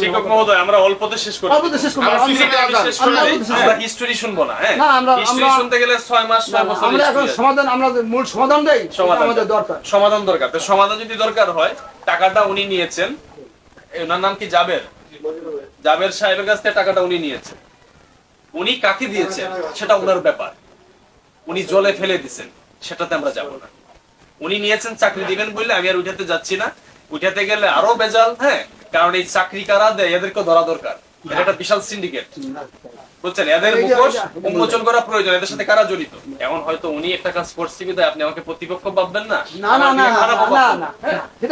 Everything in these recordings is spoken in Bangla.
শিক্ষক মহোদয় আমরা অল্পতে শেষ করি। আমরা হিস্টরি শুনবো না, হ্যাঁ হিস্টরি শুনতে গেলে 6 মাস 6 বছর আমরা এখন সমাধান, আমরা মূল সমাধান দেই, আমাদের দরকার সমাধান দরকার। তো সমাধান যদি দরকার হয়, টাকাটা উনি নিয়েছেন, ওনার নাম কি জাবের, জাবের সাহেবের কাছ থেকে টাকাটা উনি নিয়েছেন, উনি কাকে দিয়েছেন সেটা ওনার ব্যাপার, উনি জলে ফেলে দিয়েছেন সেটাতে আমরা যাব না। উনি নিয়েছেন চাকরি দিবেন বললে আমি আর উঠাতে যাচ্ছি না, উঠাতে গেলে আরো বেজাল, হ্যাঁ কারণ এই চাকরি কারা দেয় এদেরকে ধরা দরকার, এটা একটা বিশাল সিন্ডিকেট, বুঝছেন, এদের মুখোশ উন্মোচন করা প্রয়োজন, এদের সাথে কারা জড়িত। এখন হয়তো উনি একটা কাজ করছে বিধায় আপনি আমাকে প্রতিপক্ষ ভাববেন না, না না না না,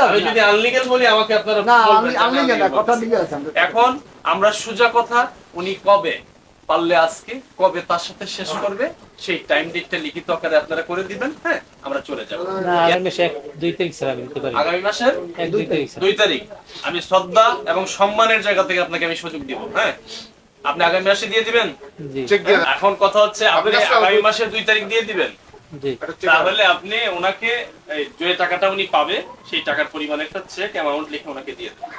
আমি যদি আনলিগেল বলি আমাকে আপনারা না, বলবেন আমি আনলিগেল না, কথা লিখে আছে। এখন আমরা সোজা কথা, উনি কবে পারলে আজকে, কবে তার সাথে শেষ করবে সেই টাইম ডেটটা লিখিত আকারে আপনারা করে দিবেন, হ্যাঁ আমরা চলে যাব। আগামী মাসের 2 তারিখ আমি শ্রদ্ধা এবং সম্মানের জায়গা থেকে আপনাকে আমি সুযোগ দিব, হ্যাঁ আপনি আগামী মাসে দিয়ে দিবেন। এখন কথা হচ্ছে আপনি আগামী মাসের 2 তারিখ দিয়ে দিবেন, তাহলে আপনি ওনাকে যে টাকাটা উনি পাবে সেই টাকার পরিমাণ একটা চেক অ্যামাউন্ট লিখে ওনাকে দিয়ে দেবেন।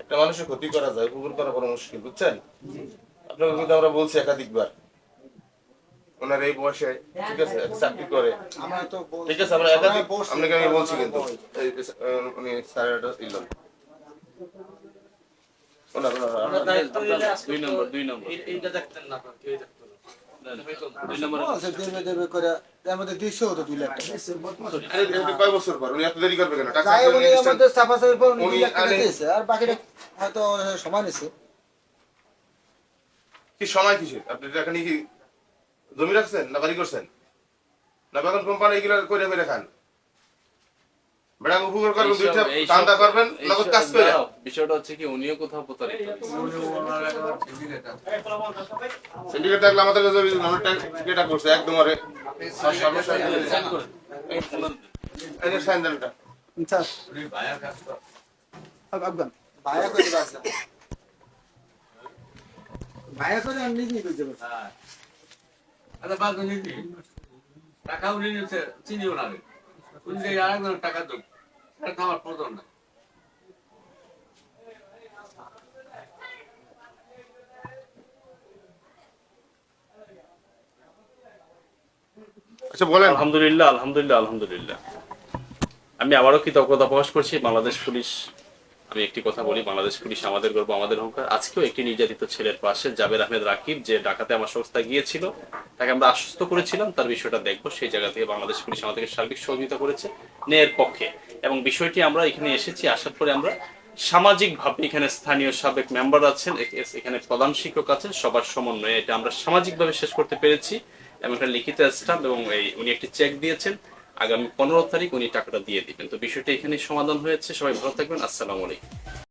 একটা মানুষের ক্ষতি করা যায়, উপকার করা বড় মুশকিল, বুঝছেন। আপনাকে কিন্তু আমরা বলছি একাধিকবার, ওনার এই বয়সে ঠিক আছে চাকরি করে, ঠিক আছে আমরা একাধিক আপনাকে আমি বলছি, কিন্তু উনি স্যারের ইলন ওনার 2 নম্বর এইটা দেখতেন না কি হই দেখতেন 2 নম্বর দেবে করে এর মধ্যে 200 তো 2 লাখ টাকা। কয় বছর পর উনি এত দেরি করবে কেন? টাকা তাই বলে আমাদের সাফাসাফির পর উনি 2 লাখ টাকা দিয়েছে, আর বাকিটা হয়তো সময় নিছে। কি সময় কিসের? আপনি এখানে কি জমি রাখছেন না বাড়ি করছেন না বাগান কোম্পানি এগুলো করে করে খান? বেড়া উপকার করবেন, দুইটা কান্দা করবেন, নগদ কাজ করে। বিষয়টা হচ্ছে কি উনিও কোথাও প্রতারিত, সিন্ডিকেট থাকলে আমাদের কাছে অনেক টাকা করছে একদম, আরে সমস্যা এই যে সাইনটা আচ্ছা ভাইয়া কাজ তো আফগান ভাইয়া করে আছে, ভাইয়া করে আমি নিজেই কইতে পারছি। হ্যাঁ আরে বাদ নিবি টাকা উনি নিতে চিনিও না, উনি যে আরেকজন টাকা দেব সেটা আমার প্রয়োজন না। আচ্ছা বলেন। আলহামদুলিল্লাহ আলহামদুলিল্লাহ আলহামদুলিল্লাহ। আমি আবারও কৃতজ্ঞতা প্রকাশ করছি বাংলাদেশ পুলিশ। আমি একটি কথা বলি, বাংলাদেশ পুলিশ আমাদের গর্ব, আমাদের অহংকার। আজকেও একটি নির্যাতিত ছেলের পাশে জাবের আহমেদ রাকিব, যে ডাকাতে আমার সংস্থা গিয়েছিল, তাকে আমরা আশ্বস্ত করেছিলাম তার বিষয়টা দেখবো, সেই জায়গা থেকে বাংলাদেশ পুলিশ আমাদেরকে সার্বিক সহযোগিতা করেছে ন্যায়ের পক্ষে। এবং বিষয়টি আমরা এখানে এসেছি, আসার পরে আমরা সামাজিকভাবে এখানে স্থানীয় সাবেক মেম্বার আছেন, এখানে প্রধান শিক্ষক আছেন, সবার সমন্বয়ে এটা আমরা সামাজিকভাবে শেষ করতে পেরেছি। এবং একটা লিখিত স্ট্যাম্প এবং উনি একটি চেক দিয়েছেন, আগামী 15 তারিখ উনি টাকাটা দিয়ে দিবেন। তো বিষয়টা এখানে সমাধান হয়েছে। সবাই ভালো থাকবেন, আসসালামু আলাইকুম।